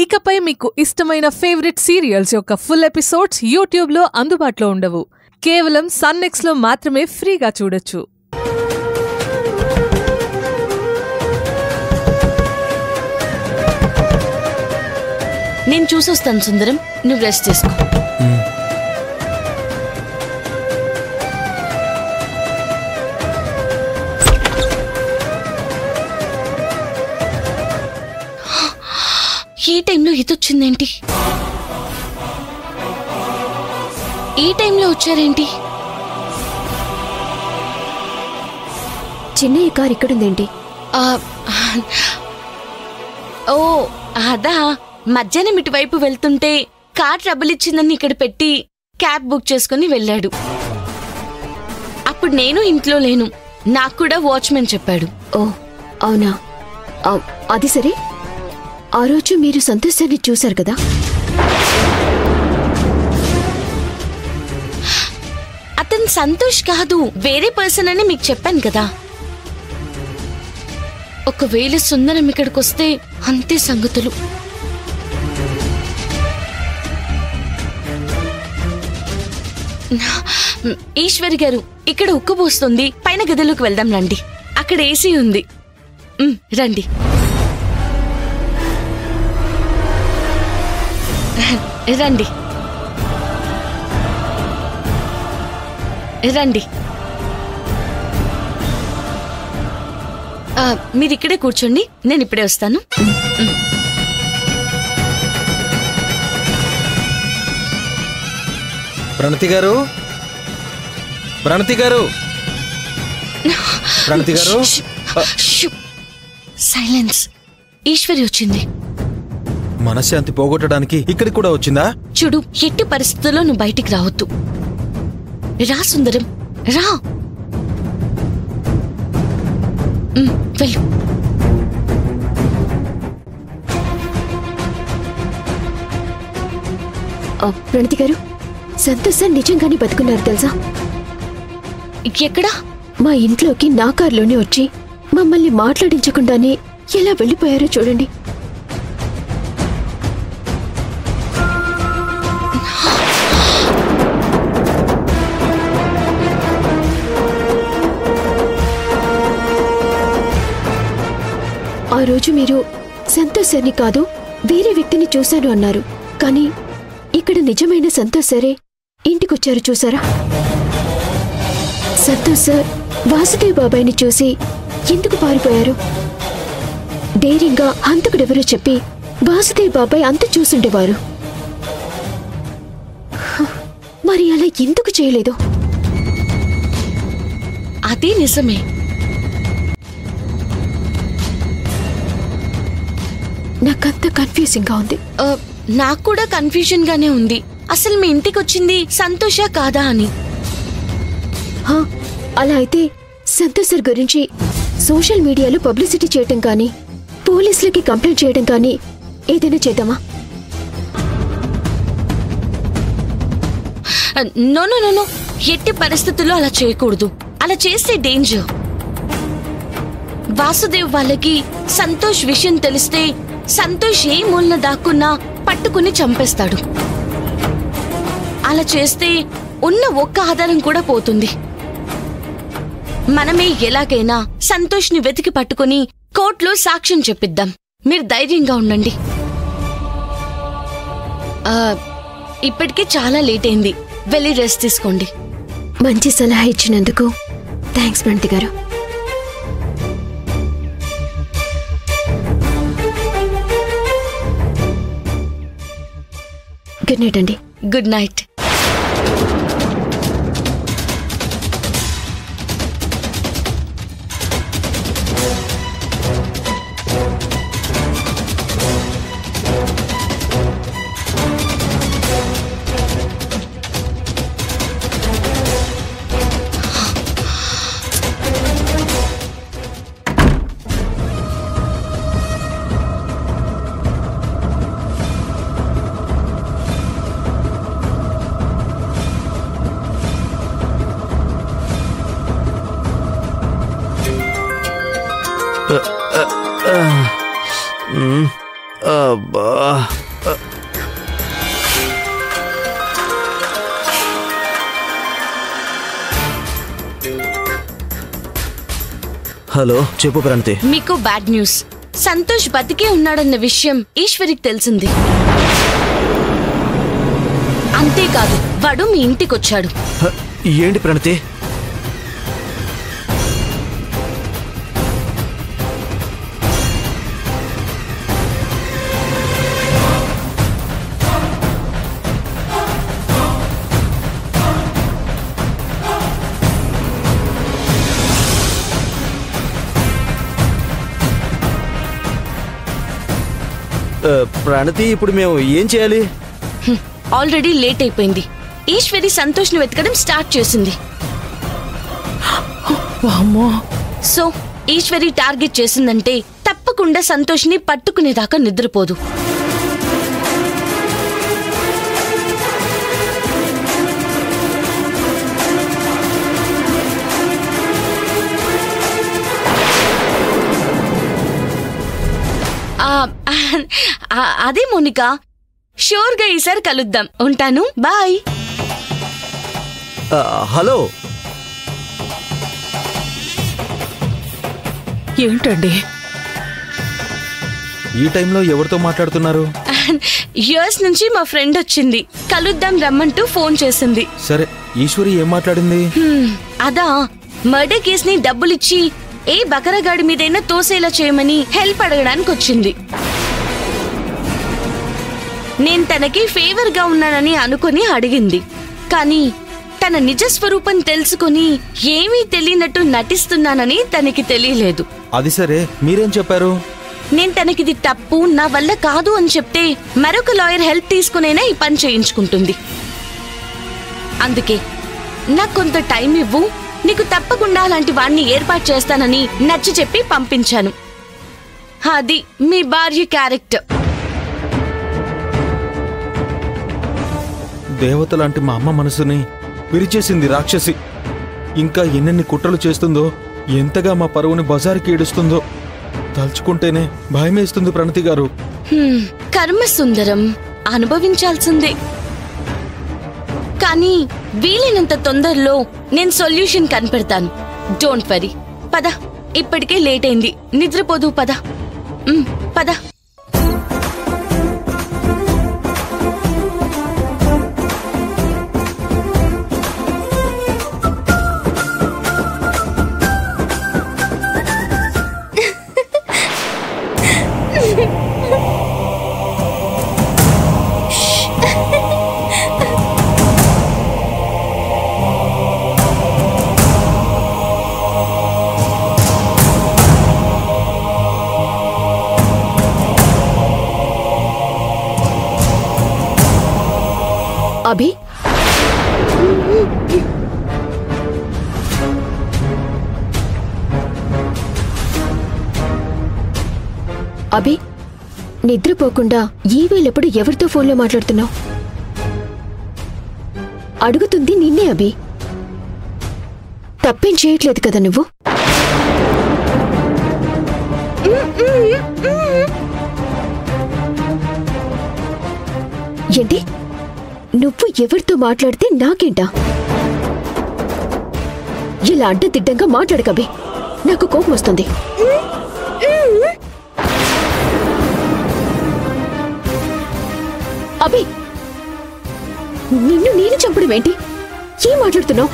ఇకపై మీకు ఇష్టమైన ఫేవరెట్ సీరియల్స్ యొక్క ఫుల్ ఎపిసోడ్స్ యూట్యూబ్లో అందుబాటులో ఉండవు. కేవలం సన్నెక్స్లో మాత్రమే ఫ్రీగా చూడొచ్చు. నేను చూసొస్తాను సుందరం, నువ్వు రెస్ట్ చేసుకో. ఈ టైంలో ఇదొచ్చిందేంటి? ఈ టైంలో వచ్చారేంటి? చిన్నయ్య కారు ఇక్కడుందేంటి? ఓ అదా, మధ్యాహ్నం ఇటువైపు వెళ్తుంటే కార్ ట్రబుల్ ఇచ్చిందని ఇక్కడ పెట్టి క్యాబ్ బుక్ చేసుకుని వెళ్ళాడు. అప్పుడు నేను ఇంట్లో లేను, నాకు కూడా వాచ్మెన్ చెప్పాడు. ఓ అవునా, అది సరే. ఆ రోజు మీరు సంతోషాన్ని చూశారు కదా? అతను సంతోష్ కాదు, వేరే పర్సన్ అని మీకు చెప్పాను కదా. ఒకవేళ సుందరం ఇక్కడికి వస్తే అంతే సంగతులు. ఈశ్వరి గారు, ఇక్కడ ఉక్కబోస్తుంది, పైన గదిలోకి వెళ్దాం రండి. అక్కడ ఏసీ ఉంది, రండి రండి రండి. మీరు ఇక్కడే కూర్చోండి, నేను ఇప్పుడే వస్తాను. ప్రణతి గారు, ప్రణతి గారు, ప్రణతి గారు. సైలెన్స్. ఈశ్వరి వచ్చింది. మనశ్శాంతి పోగొట్టడానికి ఇక్కడికి కూడా వచ్చిందా? చూడు, ఎట్టి పరిస్థితుల్లో నువ్వు బయటికి రావద్దు. రా సుందరం, రా. వెళ్ళు. ప్రణతి గారు, సంతోష్ సార్ నిజంగానే బతుకున్నారు తెలుసా? ఎక్కడా? మా ఇంట్లోకి నా కారులోనే వచ్చి మమ్మల్ని మాట్లాడించకుండానే ఎలా వెళ్ళిపోయారో చూడండి. ఆ రోజు మీరు సంతోష్ సార్ని కాదు, వేరే వ్యక్తిని చూశాను అన్నారు. కానీ ఇక్కడ నిజమైన సంతోష్ సారే ఇంటికొచ్చారు, చూసారా? సంతోష్ సార్ వాసుదేవ్ బాబాయ్ని చూసి ఎందుకు పారిపోయారు? ధైర్యంగా హంతకుడెవరో చెప్పి వాసుదేవ్ బాబాయ్ అంత చూసుండేవారు. మరి అలా ఎందుకు చేయలేదు? అదే నిజమే. నాకంత కన్ఫ్యూజింగ్ గా ఉంది. నాకు కూడా కన్ఫ్యూజన్ గానే ఉంది. అసలు మీ ఇంటికి వచ్చింది సంతోషా కాదా అని. అలా అయితే సంతోష్ సార్ గురించి సోషల్ మీడియాలో పబ్లిసిటీ చేయటం కానీ, పోలీసులకి కంప్లైంట్ చేయడం కానీ ఏదైనా చేద్దామా? నో నో నో, ఎట్టి పరిస్థితుల్లో అలా చేయకూడదు. అలా చేస్తే డేంజర్. వాసుదేవ్ వాళ్ళకి సంతోష్ విషయం తెలిస్తే సంతోష్ ఏ మూలన దాక్కున్నా పట్టుకుని చంపేస్తాడు. అలా చేస్తే ఉన్న ఒక్క ఆధారం కూడా పోతుంది. మనమే ఎలాగైనా సంతోష్ ని వెతికి పట్టుకుని కోర్టులో సాక్ష్యం చెప్పిద్దాం. మీరు ధైర్యంగా ఉండండి. ఇప్పటికే చాలా లేట్ అయింది, వెళ్ళి రెస్ట్ తీసుకోండి. మంచి సలహా ఇచ్చినందుకు థ్యాంక్స్ ప్రణతి గారు. గుడ్ నైట్ అండి. Good night. హలో, చెప్పు ప్రణతి. మీకు బ్యాడ్ న్యూస్. సంతోష్ బతికే ఉన్నాడన్న విషయం ఈశ్వరికి తెలిసింది. అంతేకాదు, వాడు మీ ఇంటికొచ్చాడు. ఏంటి ప్రణతి? ప్రణతి, ఇప్పుడు మేము ఏం చేయాలి? ఆల్రెడీ లేట్ అయిపోయింది. ఈశ్వరి సంతోష్ ని వెతకడం స్టార్ట్ చేసింది. సో ఈశ్వరి టార్గెట్ చేసిందంటే తప్పకుండా సంతోష్ ని పట్టుకునేదాకా నిద్రపోదు. అదే మోనికా, షూర్ గా ఈసారి కలుద్దాం. ఉంటాను, బాయ్. హలో, ఏంటండి ఈ టైంలో ఎవరితో మాట్లాడుతున్నారు? యూఎస్ నుంచి మా ఫ్రెండ్ వచ్చింది, కలుద్దాం రమ్మంటూ ఫోన్ చేసింది. సరే, ఈశ్వరి ఏం మాట్లాడింది? అదా, మర్డర్ కేస్ ని డబ్బులిచ్చి ఏ బకరగాడి మీదైనా తోసేలా చేయమని హెల్ప్ అడగడానికి వచ్చింది. నేను తనకి ఫేవర్ గా ఉన్నానని అనుకుని అడిగింది. కానీ తన నిజ స్వరూపం తెలుసుకుని ఏమీ తెలియనట్టు నటిస్తున్నానని తనకి తెలియలేదు. అది సరే, మీరేం చెప్పారు? నేను తనకిది తప్పు, నా వల్ల కాదు అని చెప్తే మరొక లాయర్ హెల్ప్ తీసుకునైనా ఈ పని చేయించుకుంటుంది. అందుకే నాకు కొంత టైం ఇవ్వు, నీకు తప్పకుండా అలాంటి వాణ్ణి ఏర్పాటు చేస్తానని నచ్చి చెప్పి పంపించాను. అది మీ భార్య క్యారెక్టర్. దేవత లాంటి మా అమ్మ మనసుని విరిచేసింది రాక్షసి. ఇంకా ఎన్నెన్ని కుట్రలు చేస్తుందో, ఎంతగా మా పరువుని బజారుకి ఏడుస్తుందో తలుచుకుంటేనే భయమేస్తుంది ప్రణతి గారు. కర్మ సుందరం, అనుభవించాల్సిందే. కానీ వీలైనంత తొందరలో నేను సొల్యూషన్ కనిపెడతాను. Don't worry. పద, ఇప్పటికే లేట్ అయింది, నిద్రపోదు. పద పద. అభి, అభి, నిద్రపోకుండా ఈ వేళప్పుడు ఎవరితో ఫోన్లో మాట్లాడుతున్నావు? అడుగుతుంది నిన్నే అభి. తప్పేం చేయట్లేదు కదా నువ్వు? ఏంటి? నువ్వు ఎవరితో మాట్లాడితే నాకేంటా? ఇలా అడ్డదిడ్డంగా మాట్లాడకబి, నాకు కోపం వస్తుంది. అభి, నిన్ను నేను చంపడం ఏంటి? ఏం మాట్లాడుతున్నావు?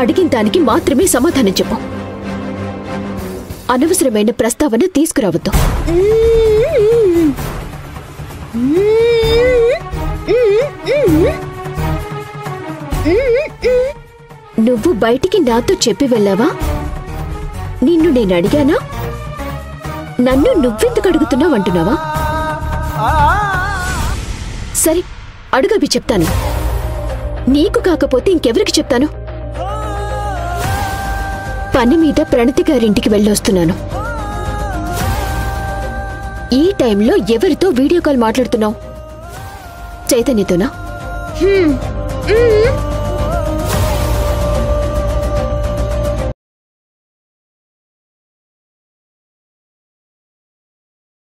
అడిగిన దానికి మాత్రమే సమాధానం చెప్పు. అనవసరమైన ప్రస్తావన తీసుకురావద్దు. నువ్వు బయటికి నాతో చెప్పి వెళ్ళావా? నిన్ను నేను అడిగానా? నన్ను నువ్వెందుకు అడుగుతున్నావు అంటున్నావా? సరే, అడుగబి, చెప్తాను. నీకు కాకపోతే ఇంకెవరికి చెప్తాను? పని మీద ప్రణతి గారింటికి వెళ్ళొస్తున్నాను. ఈ టైంలో ఎవరితో వీడియో కాల్ మాట్లాడుతున్నావు? చైతన్యతోనా?